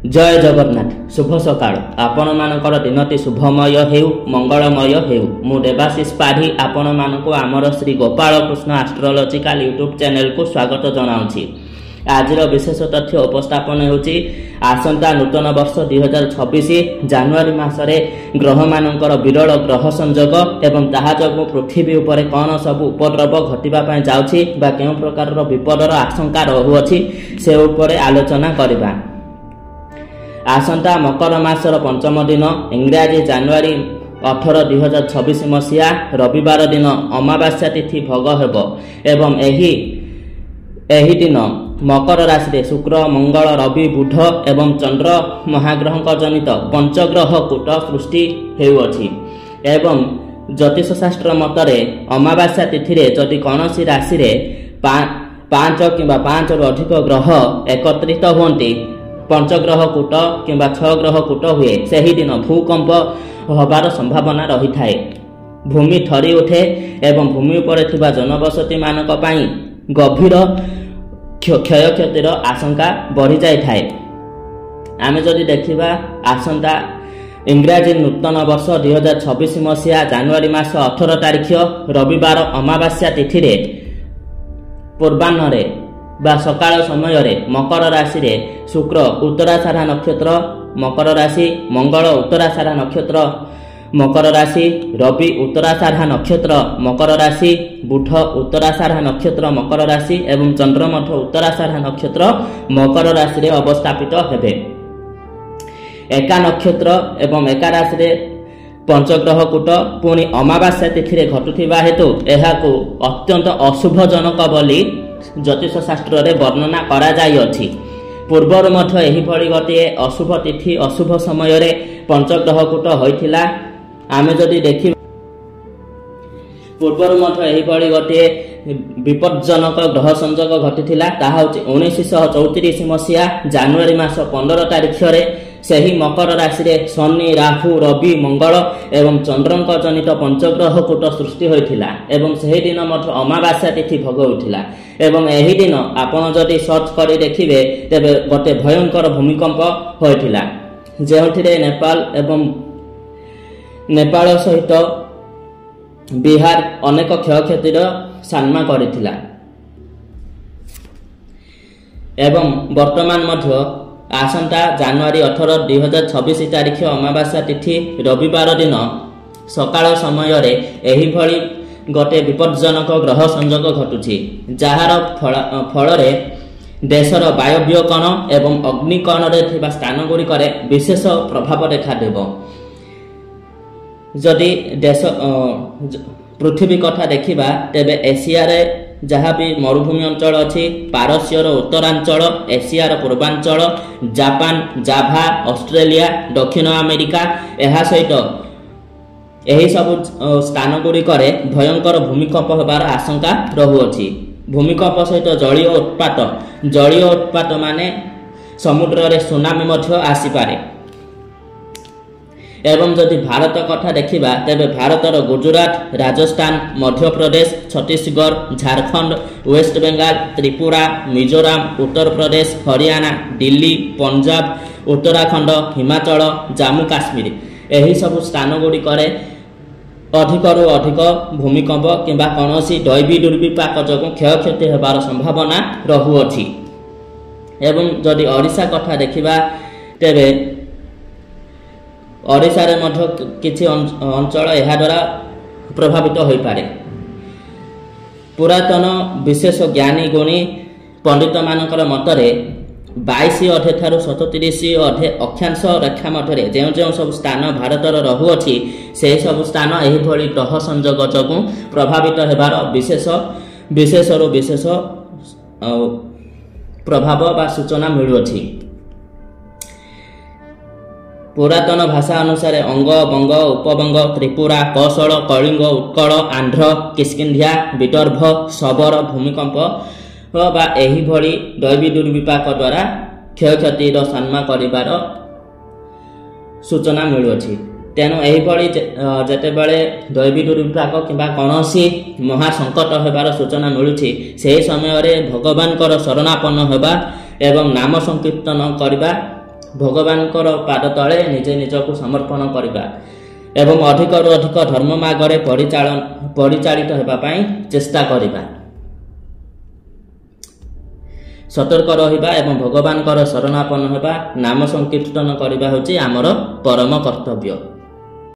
जय जगन्नाथ शुभ सकाळ आपण मानकर दिनटी शुभमय हेउ मंगलमय हेउ मु देवाशीष पाढ़ी आपण मानक आमर Shri Gopal Krishna astrological YouTube channel को स्वागत जनाउछि। आजिर विशेष तथ्य उपस्थापन होछि आसंता नूतन वर्ष 2026 जनवरी मासरे ग्रह मानकर विरल ग्रह संयोग एवं ताहा जगु पृथ्वी उपरे कौन सब उपद्रव घटिबा पय जाउछि बा केउ प्रकार विपदर आशंका रहुअछि से उपरे आलोचना करिबा। आसंता मकर मासर पंचम दिन इंग्राजी जनवरी 18 2026 मसीहा रविवार दिन अमावास्या तिथि भोग हेब एवं एही दिन मकर राशि शुक्र मंगल रवि बुध एवं चंद्र महाग्रह जनित पंचग्रह कूट सृष्टि हेउअछि एवं ज्योतिष शास्त्र मतरे अमावास्या तिथि रे जदि कौनसी राशि रे 5 किंबा 5 रु अधिक ग्रह एकत्रित होती पंचग्रह कूट किंबा 6 ग्रह कूट हुए सही दिन भूकंप होबार संभावना रही थाए। भूमि थरी उठे एवं भूमि पर थिबा जनबसती मानक पई गभीर क्षय क्षतिर आशंका बढ़ी जाय थाए। आमे जदि देखिबा आसंता इंग्राजी नूतन वर्ष 2026 मसीहा जनवरी मास 18 तारिख रविवार अमावास्या तिथि रे पूर्वाह्न रे बा सकाळ समय रे मकर राशि रे शुक्र उत्तराषाढ़ा नक्षत्र मकर राशि मंगल उत्तराषाढ़ा नक्षत्र मकर राशि रवि उत्तराषाढ़ा नक्षत्र मकर राशि बुध उत्तराषाढ़ा नक्षत्र मकर राशि एवं चंद्र मठ उत्तराषाढ़ा नक्षत्र मकर राशि रे अवस्थापित हेबे। एका नक्षत्र एवं एका राशि रे पंचग्रह कूट पुणी अमावास्या तिथि रे घटुथिबा हेतु एहाकु अत्यंत अशुभजनक बोली ज्योतिष शास्त्र रे वर्णना करा जाई अछि। पूर्वर मठ एही भली गोटे अशुभ तिथि अशुभ समय रे पंचग्रह कूट होइथिला। आमे जदि देखि पूर्वर मठ एही भली गोटे विपज्जनक ग्रह संयोग घटिथिला ताहा होछि 1934 मसीहा जनवरी मास 15 तारिख रे सही मकर राशि रे शनि राहु रवि मंगल एवं चंद्रंक जनित पंचग्रह कूट सृष्टि होइथिला एवं सही दिन मठ अमावास्या तिथि भोग होइथिला एवं एही दिन आपण जदि सर्च करी देखिबे तेबे गोटे भयंकर भूमिकंप होइथिला जेउथिरे नेपाल सहित बिहार अनेक क्षयक्षतिर सामना करिथिला एवं वर्तमान मध्य आसंता जनवरी 18 2026 तारिख अमावास्या तिथि रविवार दिन सकाळ समय रे एही भली गोटे विपज्जनक ग्रह संयोग घटुछि जहार फल रे देशर वायव्य कोण एवं अग्नि कोण रे थिबा स्थान गुडी करे विशेष प्रभाव देखा देबो। जदि देश पृथ्वी कथा देखिबा तेबे एशिया रे जहाँ भी मरुभूमि अंचल अच्छी पारस्यर उत्तरांचल एशियार पूर्वांचल जापान जाभा ऑस्ट्रेलिया दक्षिण अमेरिका एहा सहित एही सब स्थान गुड़िक भयंकर भूमिकंप होबार आशंका रहुअछि। भूमिकंप सहित जलीय उत्पात माने समुद्र रे सुनामी मध्य आसीपारे एवं जदि भारत कथा देखिबा तेबे भारतर गुजरात राजस्थान मध्य प्रदेश छत्तीसगढ़ झारखंड वेस्ट बेंगाल त्रिपुरा मिजोराम उत्तर प्रदेश हरियाणा दिल्ली पंजाब उत्तराखंड हिमाचल जम्मू काश्मीर एही सब स्थान गुडी करे अधिकरु अधिक भूमिकंप किंबा कौनसी दैवी दुर्विपाक जोगु क्षयक्षति हेबार संभावना रहुअछि। एवं जदि ओडिशा कथा देखिबा तेबे ओडिशा रे मध्य किछि अंचल एहा द्वारा प्रभावित होई पारे। पुरातन विशेष ज्ञानी गुणी पंडित मानकर मतरे 22 अधे थारु 37 अधे अक्षांश रेखा मध्य जो सब स्थान भारतर रहुअछि से सब स्थान एही भली ग्रह संयोग जोगु प्रभावित हेबार विशेष प्रभाव बा सूचना मिलुअछि। पुरातन भाषा अनुसार अंग बंग उपबंग त्रिपुरा कौशल कलिंग उत्कल आंध्र किष्किंध्या विदर्भ शबर भूमिकंप बा एही भली दैवी दुर्विपाक द्वारा क्षयक्षतिर सामना करिबार सूचना मिलुअछि। तेणु एही भली जेतेबेले दैवी दुर्विपाक किंबा कौनसी महासंकट हेबार सूचना मिलुछि सेही समय रे भगवानकर शरणापन्न हेबा एवं नाम संकीर्तन करिबा ଭଗବାନଙ୍କର ପାଦ ତଳେ ନିଜେ ନିଜକୁ ସମର୍ପଣ କରିବା ଏବଂ ଅଧିକରୁ ଅଧିକ ଧର୍ମ ମାର୍ଗରେ ପରିଚାଳିତ ହେବା ପାଇଁ ଚେଷ୍ଟା କରିବା। ସତର୍କ ରହିବା ଏବଂ ଭଗବାନଙ୍କର ଶରଣାପନ୍ନ ହେବା, ନାମ ସଂକୀର୍ତ୍ତନ କରିବା ହେଉଛି ଆମର ପରମ କର୍ତ୍ତବ୍ୟ।